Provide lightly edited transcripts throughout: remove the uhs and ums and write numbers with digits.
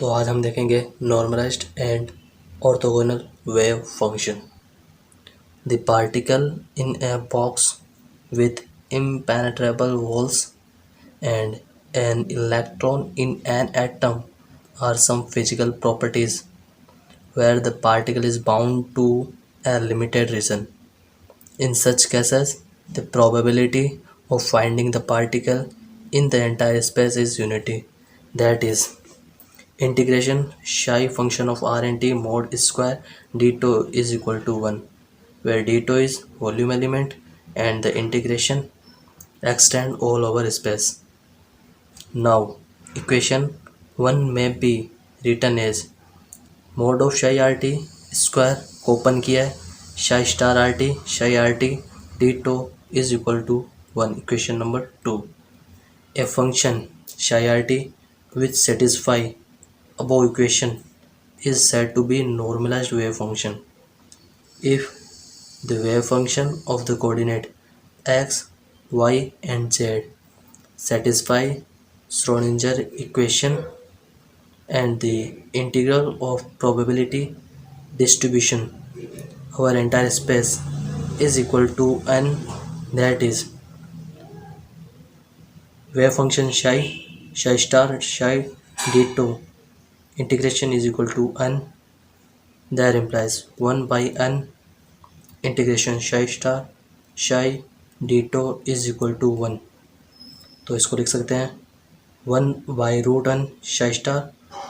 तो आज हम देखेंगे normalised and orthogonal wave function. The particle in a box with impenetrable walls and an electron in an atom are some physical properties where the particle is bound to a limited region. In such cases, the probability of finding the particle in the entire space is unity, that is, integration psi function of r and t mod square d tau is equal to 1, where d tau is volume element and the integration extend all over space. Now, equation 1 may be written as mod of psi rt square को open किया है, psi star rt d tau is equal to 1. Equation number 2. A function psi rt which satisfy above equation is said to be normalized wave function if the wave function of the coordinate x, y and z satisfy Schrodinger equation and the integral of probability distribution over entire space is equal to n, that is, wave function psi star psi d tau integration is equal to n, that implies 1 by n integration psi star psi d tau is equal to 1। तो इसको लिख सकते हैं 1/√n psi star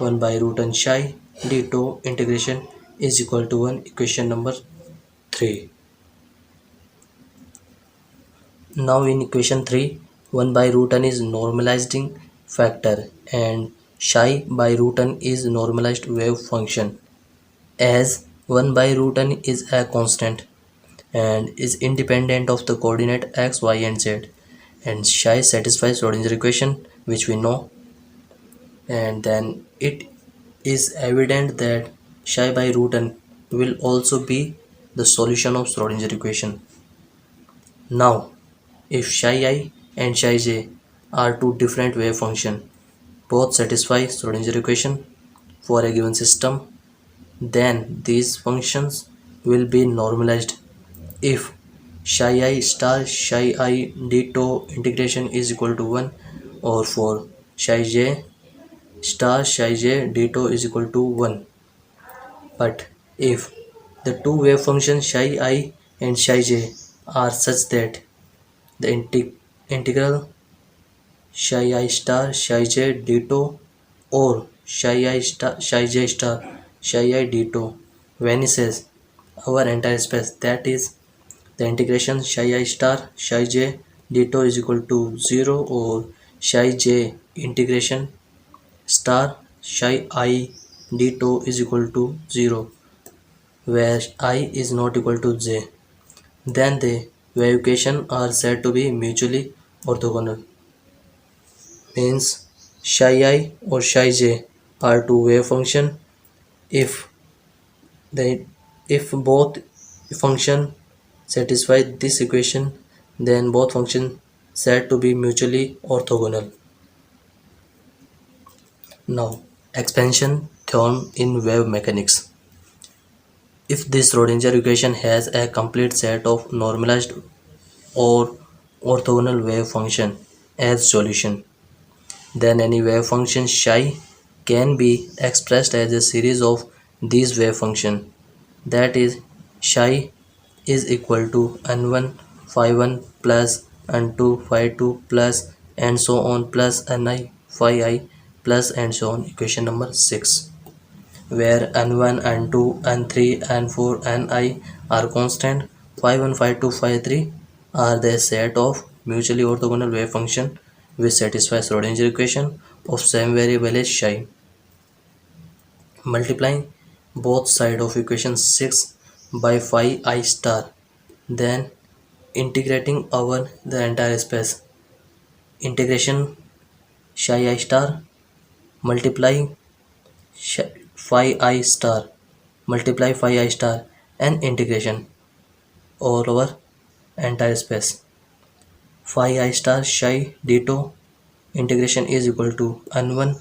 1/√n psi d tau integration is equal to 1। Equation number 3। Now in equation 3 1/√n is normalizing factor and psi/√n is normalized wave function as 1/√n is a constant and is independent of the coordinate x, y and z, and psi satisfies Schrodinger equation which we know, and then it is evident that psi/√n will also be the solution of Schrodinger equation. Now, if psi I and psi j are two different wave function, both satisfy Schrodinger equation for a given system, then these functions will be normalized if psi I star psi I d tau integration is equal to 1 or for psi j star psi j d tau is equal to 1. But if the two wave functions psi I and psi j are such that the integral psi I star psi j d tau or psi I star psi j star psi I d tau vanishes over entire space, that is, the integration psi I star psi j d tau is equal to 0 or psi j integration star psi I d tau is equal to 0, where I is not equal to j, then the wave equation are said to be mutually orthogonal. Means psi I or psi j are two wave function if both function satisfy this equation, then both functions said to be mutually orthogonal. Now, expansion theorem in wave mechanics. If this Schrodinger equation has a complete set of normalized or orthogonal wave function as solution, then any wave function psi can be expressed as a series of these wave function, that is, psi is equal to n1 phi1 plus n2 phi2 plus and so on plus ni phi I plus and so on. Equation number 6, where n1 n2 n3 n4 ni are constant, phi1 phi2 phi3 are the set of mutually orthogonal wave function which satisfy Schrodinger equation of same variable as psi. Multiplying both sides of equation 6 by phi I star, then integrating over the entire space, integration psi I star multiply phi I star multiply phi I star and integration all over entire space, phi I star psi d tau integration is equal to n1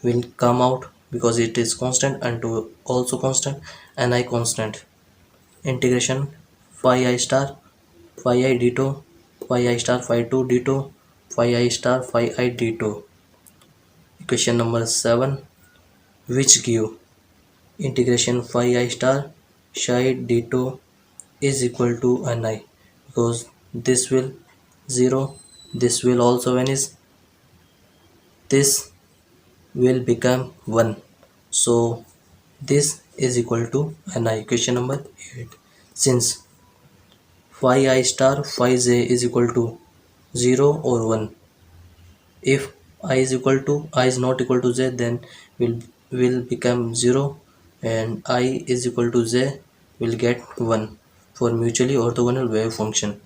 will come out because it is constant, and 2 also constant, and I constant. Integration phi I star phi I d2 phi I star phi 2 d2 phi I star phi I d2. Equation number 7, which give integration phi I star psi d2 is equal to ni, because this will 0, this will also vanish, this will become 1, so this is equal to ni. Question number 8, since phi I star phi j is equal to 0 or 1, if I is equal to I is not equal to j, then will become 0, and I is equal to j will get 1 for mutually orthogonal wave function.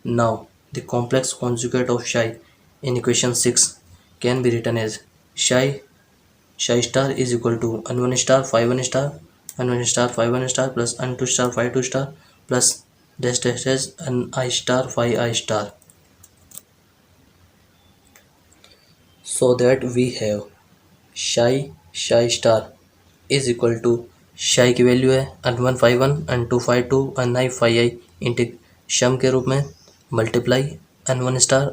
Now the complex conjugate of psi in equation 6 can be written as psi star is equal to n1 star phi 1 star n1 star phi 1 star plus n2 star phi 2 star plus dash dash dash n I star phi I star. So that we have psi star is equal to psi की value है n1 phi 1 n2 phi 2 ni phi I इंटीग सम के रूप में multiply n1 star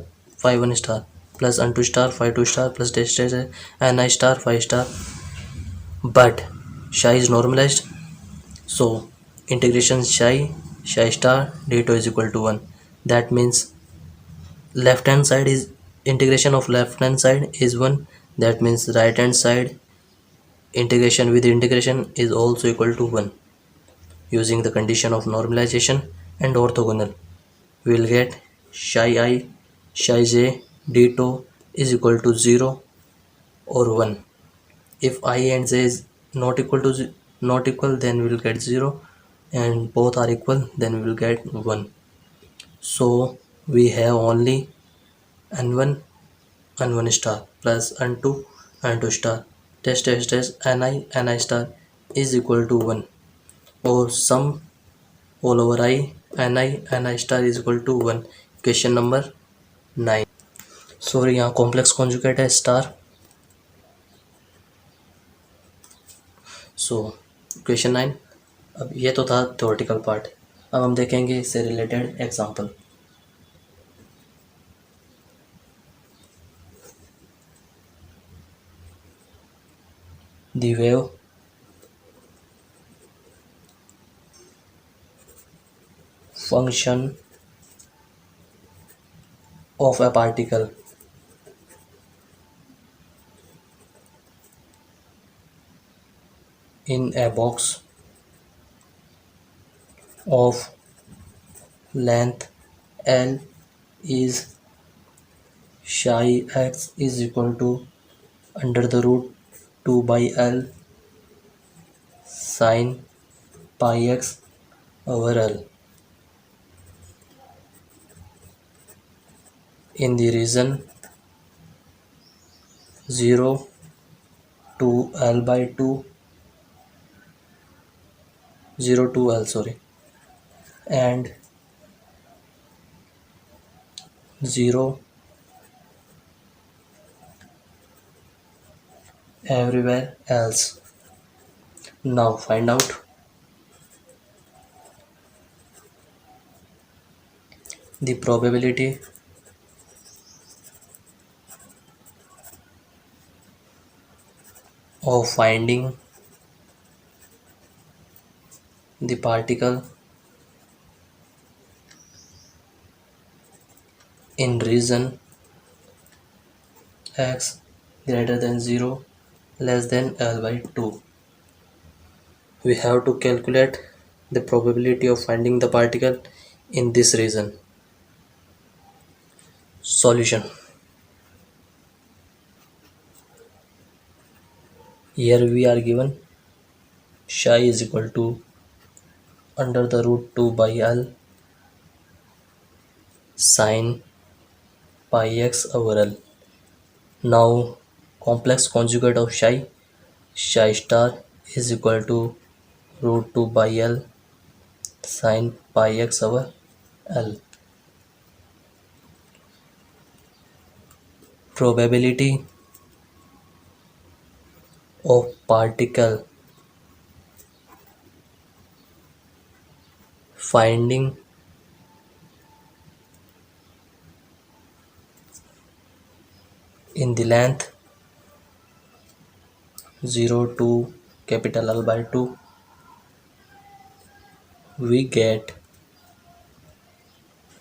phi 1 star plus n2 star phi 2 star plus dash dash ni star phi star, but psi is normalized, so integration psi star d2 is equal to 1. That means left hand side is integration of left hand side is 1. That means right hand side integration with integration is also equal to 1. Using the condition of normalization and orthogonal, we will get psi I psi j d2 is equal to 0 or 1. If I and j is not equal, then we will get 0, and both are equal, then we will get 1. So we have only n1 n1 star plus n2 n2 star test ni star is equal to 1, or sum all over I ni star is equal to 1. Question number 9. Sorry यहाँ complex conjugate है star. So question 9. अब ये तो था theoretical part, अब हम देखेंगे इससे related example. The wave function of a particle in a box of length L is psi x is equal to under the root 2 by L sin pi x over L in the region 0 to L by 2 0 to L, sorry, and 0 everywhere else. Now find out the probability of finding the particle in region x greater than 0 less than L by 2. We have to calculate the probability of finding the particle in this region. Solution. Here we are given psi is equal to under the root 2 by L sin pi x over L. Now complex conjugate of psi star is equal to root 2 by L sin pi x over L. Probability of particle finding in the length 0 to capital L by 2, we get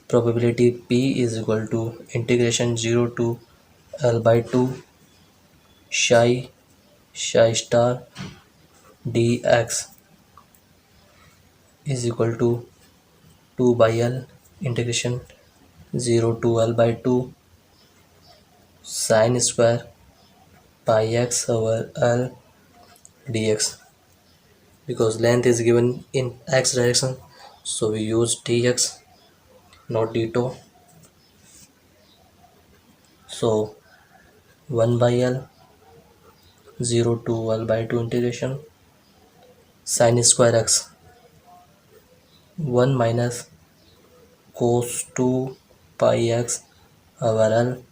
probability P is equal to integration 0 to L by 2 psi star dx is equal to 2 by L integration 0 to L by 2 sin square pi x over L dx. Because length is given in x direction, so we use dx, not d2. So 1 by L 0 to L by 2 integration sin square x 1 minus cos 2 pi x over L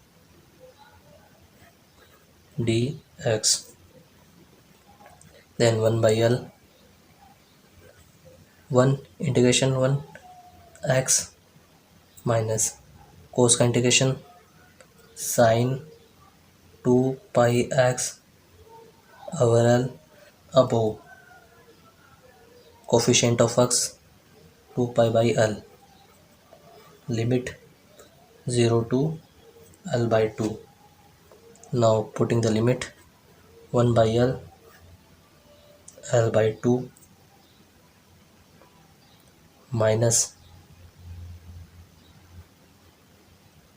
dx. Then 1 by L 1 integration 1 x minus cos का integration sin 2 pi x over L above coefficient of x 2 pi by L limit 0 to L by 2. Now putting the limit 1 by L by 2 minus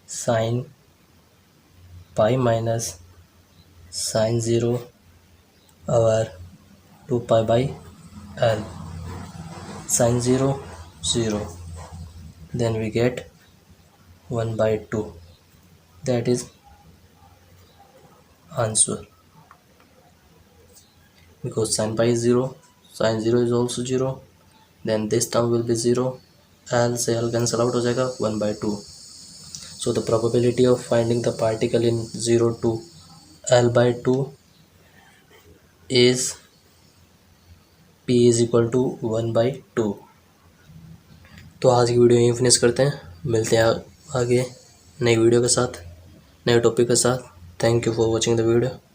sin pi minus sin 0 over 2 pi by L sin 0 0. Then we get 1 by 2. That is answer. Because sin pi is 0, sin 0 is also 0, then this term will be 0, L से L cancel out हो जाएगा 1 by 2. So the probability of finding the particle in 0 to L by 2 is P is equal to 1 by 2. तो आज की video यहीं finish करते हैं, मिलते हैं आगे नई वीडियो के साथ, नए टॉपिक के साथ. Thank you for watching the video.